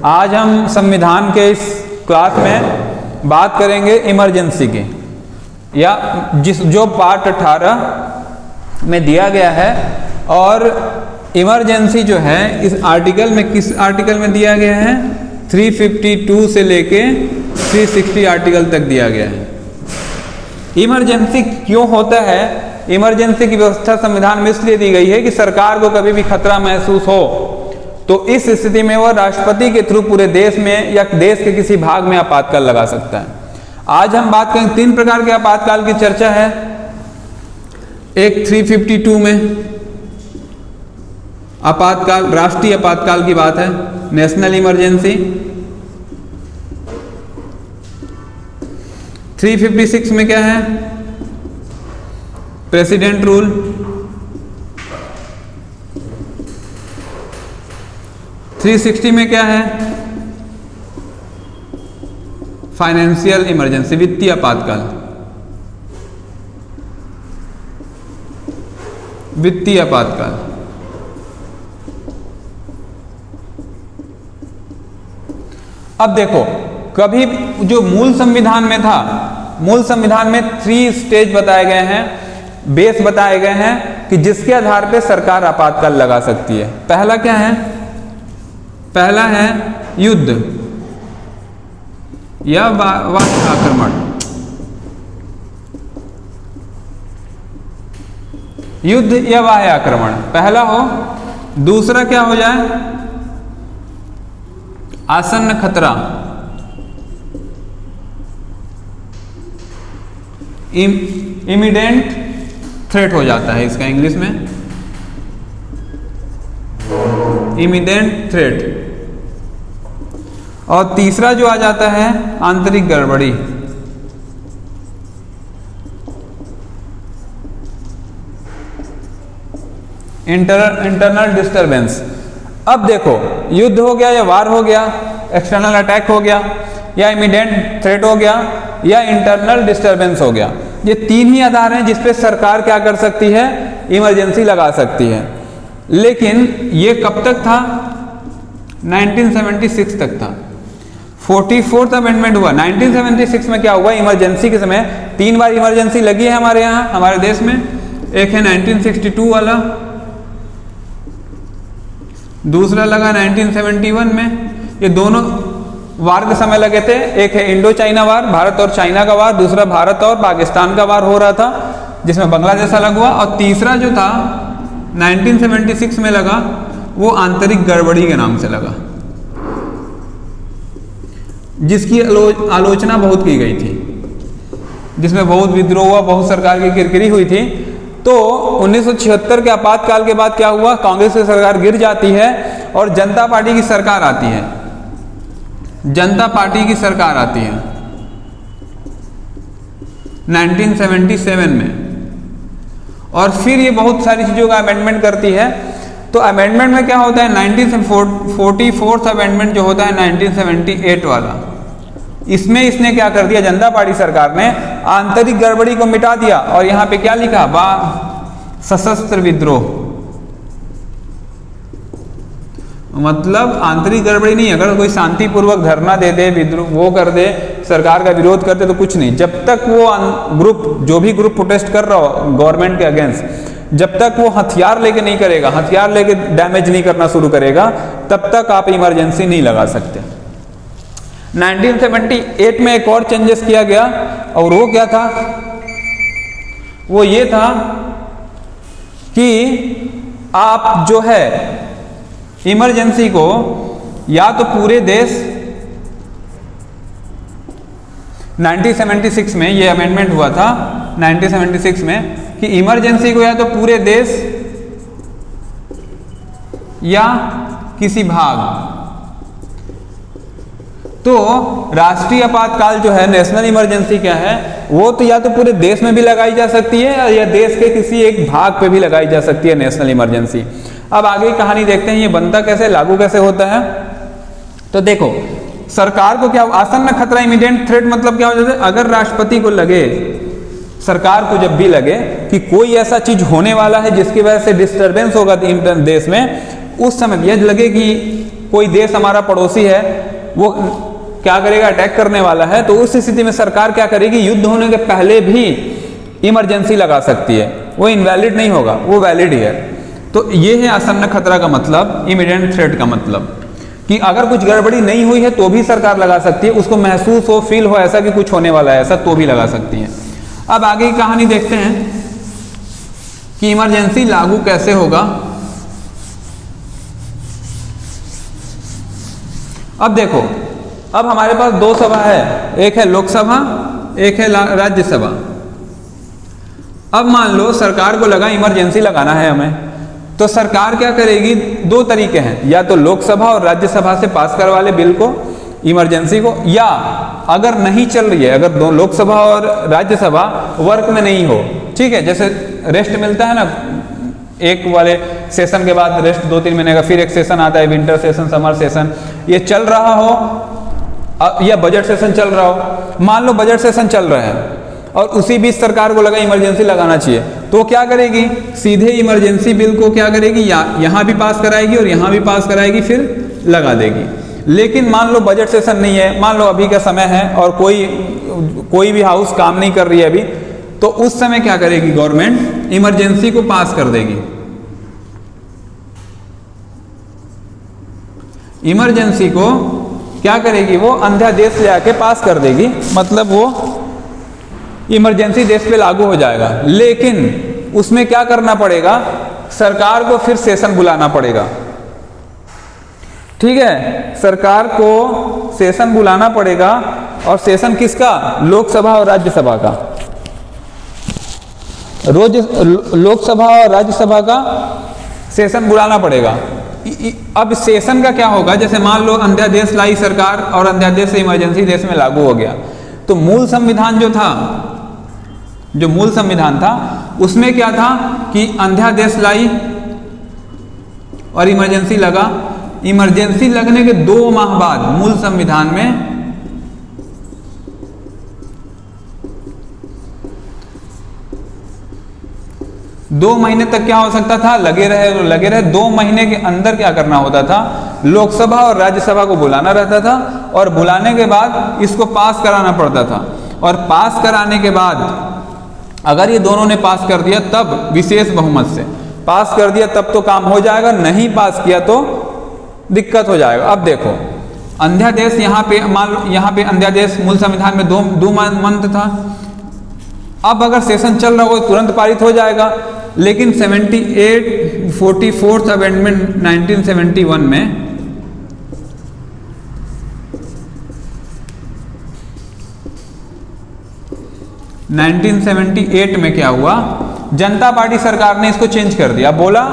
आज हम संविधान के इस क्लास में बात करेंगे इमरजेंसी की, या जो पार्ट 18 में दिया गया है। और इमरजेंसी जो है इस आर्टिकल में, किस आर्टिकल में दिया गया है, 352 से लेके 360 आर्टिकल तक दिया गया है। इमरजेंसी क्यों होता है? इमरजेंसी की व्यवस्था संविधान में इसलिए दी गई है कि सरकार को कभी भी खतरा महसूस हो तो इस स्थिति में वह राष्ट्रपति के थ्रू पूरे देश में या देश के किसी भाग में आपातकाल लगा सकता है। आज हम बात करेंगे 3 प्रकार के आपातकाल की चर्चा है। एक 352 में आपातकाल, राष्ट्रीय आपातकाल की बात है, नेशनल इमरजेंसी। 356 में क्या है? President rule. 360 में क्या है? फाइनेंशियल इमरजेंसी, वित्तीय आपातकाल। वित्तीय आपातकाल। अब देखो, कभी जो मूल संविधान में था, मूल संविधान में 3 स्टेज बताए गए हैं, बेस बताए गए हैं कि जिसके आधार पे सरकार आपातकाल लगा सकती है। पहला क्या है? पहला है युद्ध या बाह्य आक्रमण। युद्ध या बाह्य आक्रमण पहला हो। दूसरा क्या हो जाए? आसन्न खतरा, इमीडिएट थ्रेट हो जाता है इसका इंग्लिश में, इमीडिएट थ्रेट। और तीसरा जो आ जाता है आंतरिक गड़बड़ी, इंटरनल डिस्टरबेंस। अब देखो, युद्ध हो गया या वार हो गया, एक्सटर्नल अटैक हो गया या इमीडिएट थ्रेट हो गया या इंटरनल डिस्टरबेंस हो गया, ये 3 ही आधार हैं जिसपे सरकार क्या कर सकती है? इमरजेंसी लगा सकती है। लेकिन ये कब तक था? 1976 तक था। 44th अमेंडमेंट हुआ 1976 में। क्या हुआ? इमरजेंसी के समय 3 बार इमरजेंसी लगी है हमारे यहाँ, हमारे देश में। एक है 1962 वाला, दूसरा लगा 1971 में। ये दोनों वार के समय लगे थे। एक है इंडो चाइना वार, भारत और चाइना का वार। दूसरा भारत और पाकिस्तान का वार हो रहा था जिसमें बांग्लादेश अलग हुआ। और तीसरा जो था 1976 में लगा, वो आंतरिक गड़बड़ी के नाम से लगा, जिसकी आलोचना बहुत की गई थी, जिसमें बहुत विद्रोह हुआ, बहुत सरकार की किरकिरी हुई थी। तो 1976 के आपातकाल के बाद क्या हुआ? कांग्रेस की सरकार गिर जाती है और जनता पार्टी की सरकार आती है। जनता पार्टी की सरकार आती है 1977 में, और फिर ये बहुत सारी चीज़ों का अमेंडमेंट करती है। तो अमेंडमेंट में क्या होता है? 44th अमेंडमेंट जो होता है 1978 वाला, इसमें इसने क्या कर दिया? जनता पार्टी सरकार ने आंतरिक गड़बड़ी को मिटा दिया। और यहाँ पे क्या लिखा? सशस्त्र विद्रोह। मतलब आंतरिक गड़बड़ी नहीं, अगर कोई शांतिपूर्वक धरना दे दे, विद्रोह वो कर दे, सरकार का विरोध करते तो कुछ नहीं। जब तक वो ग्रुप, जो भी ग्रुप प्रोटेस्ट कर रहा हो गवर्नमेंट के अगेंस्ट, जब तक वो हथियार लेके नहीं करेगा, हथियार लेके डैमेज नहीं करना शुरू करेगा, तब तक आप इमरजेंसी नहीं लगा सकते। 1978 में एक और चेंजेस किया गया, और वो क्या था? वो ये था कि आप जो है इमरजेंसी को या तो पूरे देश, 1976 में ये अमेंडमेंट हुआ था 1976 में, कि इमरजेंसी को या तो पूरे देश या किसी भाग। तो राष्ट्रीय आपातकाल जो है, नेशनल इमरजेंसी क्या है, वो तो या तो पूरे देश में भी लगाई जा सकती है या देश के किसी एक भाग पे भी लगाई जा सकती है नेशनल इमरजेंसी। अब आगे कहानी देखते हैं, ये बनता कैसे, लागू कैसे होता है। तो देखो, सरकार को क्या, आसन्न खतरा, इमीडिएट थ्रेट मतलब क्या हो जाता है? अगर राष्ट्रपति को लगे, सरकार को जब भी लगे कि कोई ऐसा चीज होने वाला है जिसकी वजह से डिस्टरबेंस होगा देश में, उस समय यह लगे कि कोई देश हमारा पड़ोसी है, वो क्या करेगा, अटैक करने वाला है, तो उस स्थिति में सरकार क्या करेगी, युद्ध होने के पहले भी इमरजेंसी लगा सकती है। वो इनवैलिड नहीं होगा, वो वैलिड ही है। तो ये है आसन्न खतरा का मतलब, इमीडिएट थ्रेट का मतलब, कि अगर कुछ गड़बड़ी नहीं हुई है तो भी सरकार लगा सकती है, उसको महसूस हो, फील हो ऐसा कि कुछ होने वाला है ऐसा, तो भी लगा सकती है। अब आगे की कहानी देखते हैं कि इमरजेंसी लागू कैसे होगा। अब देखो, अब हमारे पास दो सभा है, एक है लोकसभा, एक है राज्यसभा। अब मान लो सरकार को लगा इमरजेंसी लगाना है हमें, तो सरकार क्या करेगी, दो तरीके हैं, या तो लोकसभा और राज्यसभा से पास करवा ले बिल को, इमरजेंसी को, या अगर नहीं चल रही है, अगर दो लोकसभा और राज्यसभा वर्क में नहीं हो, ठीक है, जैसे रेस्ट मिलता है ना, एक वाले सेशन के बाद रेस्ट 2-3 महीने का, फिर एक सेशन आता है, विंटर सेशन, समर सेशन, ये चल रहा हो, या बजट सेशन चल रहा हो। मान लो बजट सेशन चल रहा है और उसी बीच सरकार को लगा इमरजेंसी लगाना चाहिए, तो क्या करेगी, सीधे इमरजेंसी बिल को क्या करेगी, यहाँ भी पास कराएगी और यहाँ भी पास कराएगी, फिर लगा देगी। लेकिन मान लो बजट सेशन नहीं है, मान लो अभी का समय है और कोई भी हाउस काम नहीं कर रही है अभी, तो उस समय क्या करेगी, गवर्नमेंट इमरजेंसी को पास कर देगी। इमरजेंसी को क्या करेगी, वो अध्यादेश ले आके पास कर देगी, मतलब वो इमरजेंसी देश पे लागू हो जाएगा। लेकिन उसमें क्या करना पड़ेगा, सरकार को फिर सेशन बुलाना पड़ेगा, ठीक है, सरकार को सेशन बुलाना पड़ेगा। और सेशन किसका, लोकसभा और राज्यसभा का, लोकसभा और राज्यसभा का सेशन बुलाना पड़ेगा। अब सेशन का क्या होगा, जैसे मान लो अध्यादेश लाई सरकार और अध्यादेश से इमरजेंसी देश में लागू हो गया, तो मूल संविधान जो था, जो मूल संविधान था उसमें क्या था कि अध्यादेश लाई और इमरजेंसी लगा। इमरजेंसी लगने के 2 माह बाद मूल संविधान में दो महीने तक क्या हो सकता था, लगे रहे 2 महीने के अंदर क्या करना होता था, लोकसभा और राज्यसभा को बुलाना रहता था, और बुलाने के बाद इसको पास कराना पड़ता था। और पास कराने के बाद अगर ये दोनों ने पास कर दिया, तब विशेष बहुमत से पास कर दिया, तब तो काम हो जाएगा, नहीं पास किया तो दिक्कत हो जाएगा। अब देखो, अध्यादेश यहाँ पे मान लो, यहाँ पे अध्यादेश मूल संविधान में 2 मंथ था। अब अगर सेशन चल रहा हो तुरंत पारित हो जाएगा, लेकिन 44th अमेंडमेंट 1971 में में क्या हुआ, जनता पार्टी सरकार ने इसको चेंज कर दिया, बोला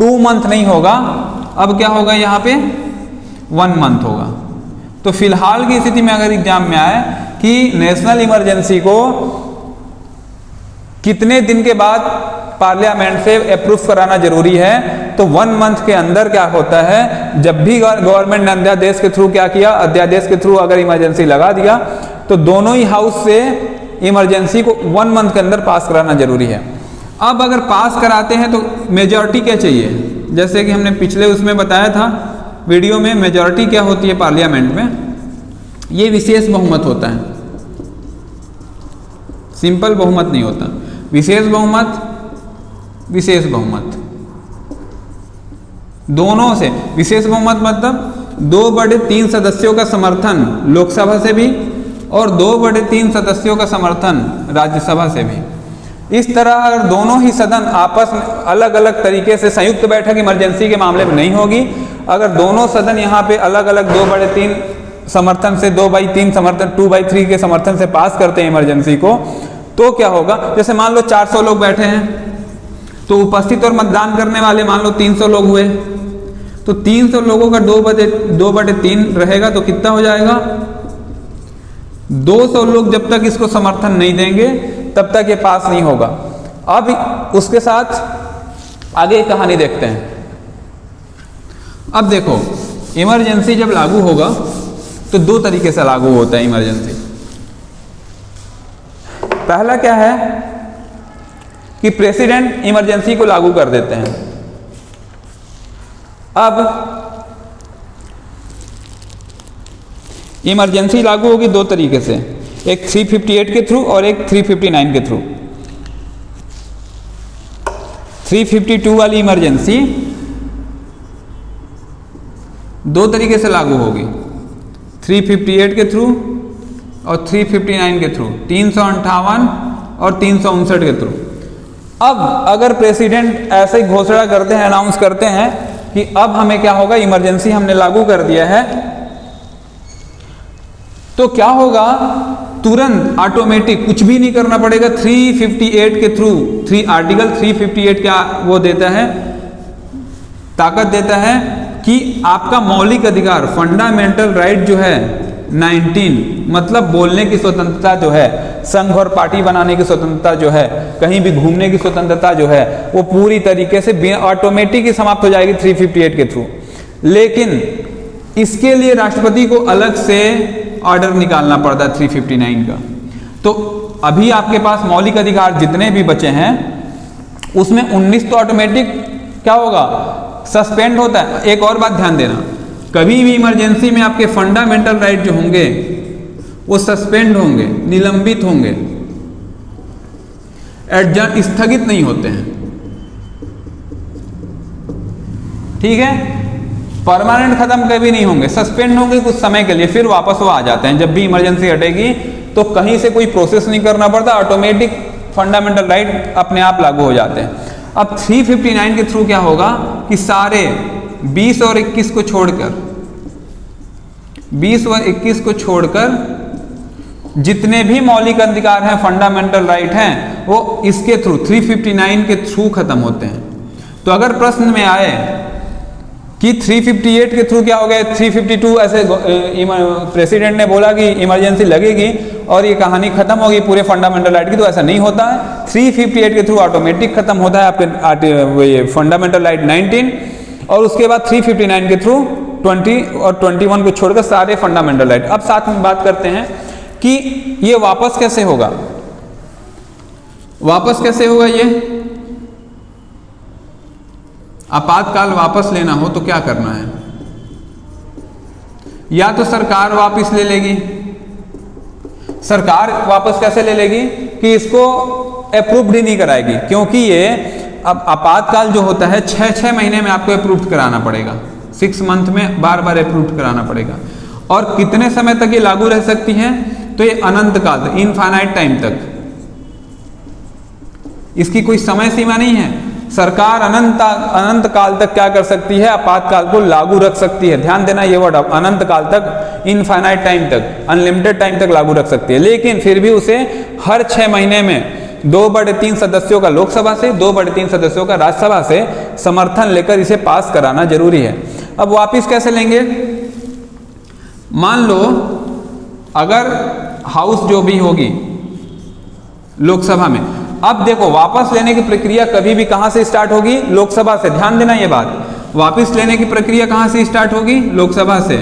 2 मंथ नहीं होगा, अब क्या होगा, यहाँ पे 1 मंथ होगा। तो फिलहाल की स्थिति में अगर एग्जाम में आए कि नेशनल इमरजेंसी को कितने दिन के बाद पार्लियामेंट से अप्रूव कराना जरूरी है, तो 1 मंथ के अंदर क्या होता है, जब भी गवर्नमेंट ने अध्यादेश के थ्रू क्या किया, अध्यादेश के थ्रू अगर इमरजेंसी लगा दिया, तो दोनों ही हाउस से इमरजेंसी को 1 मंथ के अंदर पास कराना जरूरी है। अब अगर पास कराते हैं तो मेजॉरिटी क्या चाहिए, जैसे कि हमने पिछले उसमें बताया था वीडियो में, मेजॉरिटी क्या होती है पार्लियामेंट में, ये विशेष बहुमत होता है, सिंपल बहुमत नहीं होता, विशेष बहुमत, विशेष बहुमत दोनों से। विशेष बहुमत मतलब 2/3 सदस्यों का समर्थन लोकसभा से भी और 2/3 सदस्यों का समर्थन राज्यसभा से भी। इस तरह अगर दोनों ही सदन आपस में अलग अलग तरीके से, संयुक्त बैठक इमरजेंसी के मामले में नहीं होगी, अगर दोनों सदन यहाँ पे अलग अलग 2/3 समर्थन से, 2/3 समर्थन, 2/3 के समर्थन से पास करते हैं इमरजेंसी को, तो क्या होगा, जैसे मान लो 400 लोग बैठे हैं, तो उपस्थित और मतदान करने वाले मान लो 300 लोग हुए, तो 300 लोगों का 2/3 रहेगा, तो कितना हो जाएगा, 200 लोग जब तक इसको समर्थन नहीं देंगे तब तक ये पास नहीं होगा। अब उसके साथ आगे कहानी देखते हैं। अब देखो, इमरजेंसी जब लागू होगा तो 2 तरीके से लागू होता है इमरजेंसी। पहला क्या है कि प्रेसिडेंट इमरजेंसी को लागू कर देते हैं। अब इमरजेंसी लागू होगी दो तरीके से, एक 358 के थ्रू और एक 359 के थ्रू। 352 वाली इमरजेंसी दो तरीके से लागू होगी, 358 के थ्रू और 359 के थ्रू, 358 और 359 के थ्रू। अब अगर प्रेसिडेंट ऐसे ही घोषणा करते हैं, अनाउंस करते हैं कि अब हमें क्या होगा, इमरजेंसी हमने लागू कर दिया है, तो क्या होगा, तुरंत ऑटोमेटिक कुछ भी नहीं करना पड़ेगा। 358 के थ्रू, आर्टिकल 358 क्या वो देता है, ताकत देता है कि आपका मौलिक अधिकार, फंडामेंटल राइट जो है 19, मतलब बोलने की स्वतंत्रता जो है, संघ और पार्टी बनाने की स्वतंत्रता जो है, कहीं भी घूमने की स्वतंत्रता जो है, वो पूरी तरीके से ऑटोमेटिक ही समाप्त हो जाएगी 358 के थ्रू। लेकिन इसके लिए राष्ट्रपति को अलग से ऑर्डर निकालना पड़ता है 359 का। तो अभी आपके पास मौलिक अधिकार जितने भी बचे हैं उसमें 19 तो ऑटोमेटिक क्या होगा, सस्पेंड होता है। एक और बात ध्यान देना, कभी भी इमरजेंसी में आपके फंडामेंटल राइट जो होंगे वो सस्पेंड होंगे, निलंबित होंगे, एडजर्न, स्थगित नहीं होते हैं, ठीक है। परमानेंट खत्म कभी नहीं होंगे, सस्पेंड होंगे कुछ समय के लिए, फिर वापस वो आ जाते हैं। जब भी इमरजेंसी हटेगी तो कहीं से कोई प्रोसेस नहीं करना पड़ता, ऑटोमेटिक फंडामेंटल राइट अपने आप लागू हो जाते हैं। अब 359 के थ्रू क्या होगा कि सारे 20 और 21 को छोड़कर, 20 और 21 को छोड़कर जितने भी मौलिक अधिकार हैं, फंडामेंटल राइट हैं, वो इसके थ्रू 359 के थ्रू खत्म होते हैं। तो अगर प्रश्न में आए कि 358 के थ्रू क्या हो गया, 352 ऐसे प्रेसिडेंट ने बोला कि इमरजेंसी लगेगी और ये कहानी खत्म होगी पूरे फंडामेंटल राइट की, तो ऐसा नहीं होता है। 358 के थ्रू ऑटोमेटिक खत्म होता है आपके फंडामेंटल राइट 19, और उसके बाद 359 के थ्रू 20 और 21 को छोड़कर सारे फंडामेंटल राइट। अब साथ में बात करते हैं कि ये वापस कैसे होगा, वापस कैसे होगा ये आपातकाल वापस लेना हो तो क्या करना है, या तो सरकार वापस ले लेगी। सरकार वापस कैसे ले लेगी कि इसको अप्रूव्ड ही नहीं कराएगी, क्योंकि ये अब आपातकाल जो होता है 6-6 महीने में आपको अप्रूव कराना पड़ेगा, 6 मंथ में बार बार अप्रूव कराना पड़ेगा। और कितने समय तक ये लागू रह सकती है, तो ये अनंत काल तक, इनफाइनाइट टाइम तक, इसकी कोई समय सीमा नहीं है। सरकार अनंत काल तक क्या कर सकती है, आपातकाल को लागू रख सकती है। ध्यान देना ये वर्ड, अनंत काल तक, इनफाइनाइट टाइम तक, अनलिमिटेड टाइम तक लागू रख सकती है। लेकिन फिर भी उसे हर 6 महीने में 2/3 सदस्यों का लोकसभा से, 2/3 सदस्यों का राज्यसभा से समर्थन लेकर इसे पास कराना जरूरी है। अब वापिस कैसे लेंगे, मान लो अगर हाउस जो भी होगी लोकसभा में, अब देखो वापस लेने की प्रक्रिया कभी भी कहां से स्टार्ट होगी, लोकसभा से। ध्यान देना ये बात, वापस लेने की प्रक्रिया कहां से स्टार्ट होगी, लोकसभा से।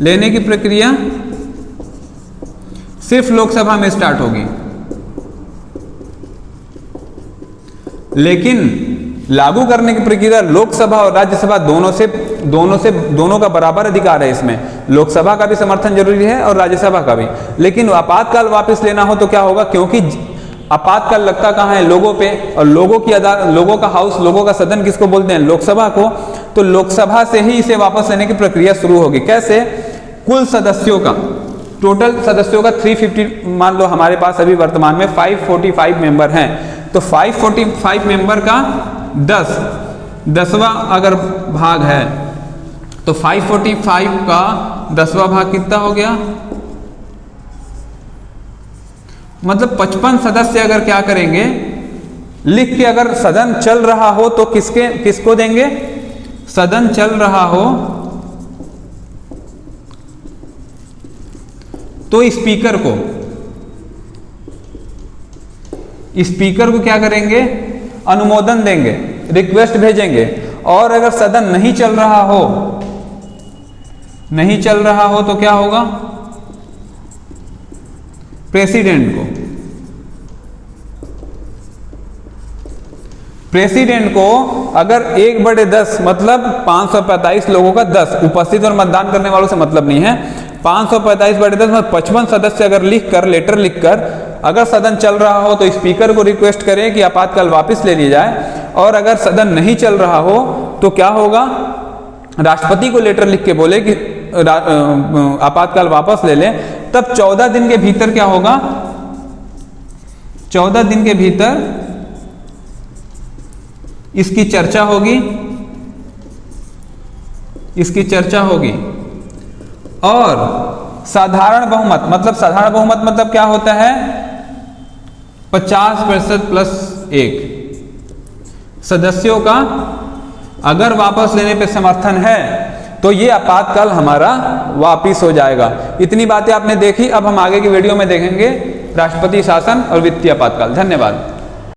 लेने की प्रक्रिया सिर्फ लोकसभा में स्टार्ट होगी, लेकिन लागू करने की प्रक्रिया लोकसभा और राज्यसभा दोनों का बराबर अधिकार है। इसमें लोकसभा का भी समर्थन जरूरी है और राज्यसभा का भी। लेकिन आपातकाल वापस लेना हो तो क्या होगा, क्योंकि आपातकाल लगता कहाँ है, लोगों पे, और लोगों का हाउस, लोगों का सदन किसको बोलते हैं, लोकसभा को। तो लोकसभा से ही इसे वापस लेने की प्रक्रिया शुरू होगी। कैसे, कुल सदस्यों का, टोटल सदस्यों का 350, मान लो हमारे पास अभी वर्तमान में 545 मेंबर हैं, तो 545 मेंबर का 10वां अगर भाग है तो 545 का 10वां भाग कितना हो गया, मतलब 55 सदस्य अगर क्या करेंगे, लिख के अगर सदन चल रहा हो तो किसको देंगे, सदन चल रहा हो तो स्पीकर को क्या करेंगे, अनुमोदन देंगे, रिक्वेस्ट भेजेंगे। और अगर सदन नहीं चल रहा हो तो क्या होगा, प्रेसिडेंट को अगर 1/10 मतलब 545 लोगों का 10 उपस्थित और मतदान करने वालों से मतलब नहीं है, 545/10 मतलब 55 सदस्य अगर लेटर लिखकर अगर सदन चल रहा हो तो स्पीकर को रिक्वेस्ट करें कि आपातकाल वापस ले लिया जाए, और अगर सदन नहीं चल रहा हो तो क्या होगा, राष्ट्रपति को लेटर लिख के बोले कि आपातकाल वापस ले लें। तब 14 दिन के भीतर क्या होगा, 14 दिन के भीतर इसकी चर्चा होगी और साधारण बहुमत मतलब क्या होता है, 50% + 1 सदस्यों का अगर वापस लेने पे समर्थन है तो ये आपातकाल हमारा वापस हो जाएगा। इतनी बातें आपने देखी। अब हम आगे की वीडियो में देखेंगे राष्ट्रपति शासन और वित्तीय आपातकाल। धन्यवाद।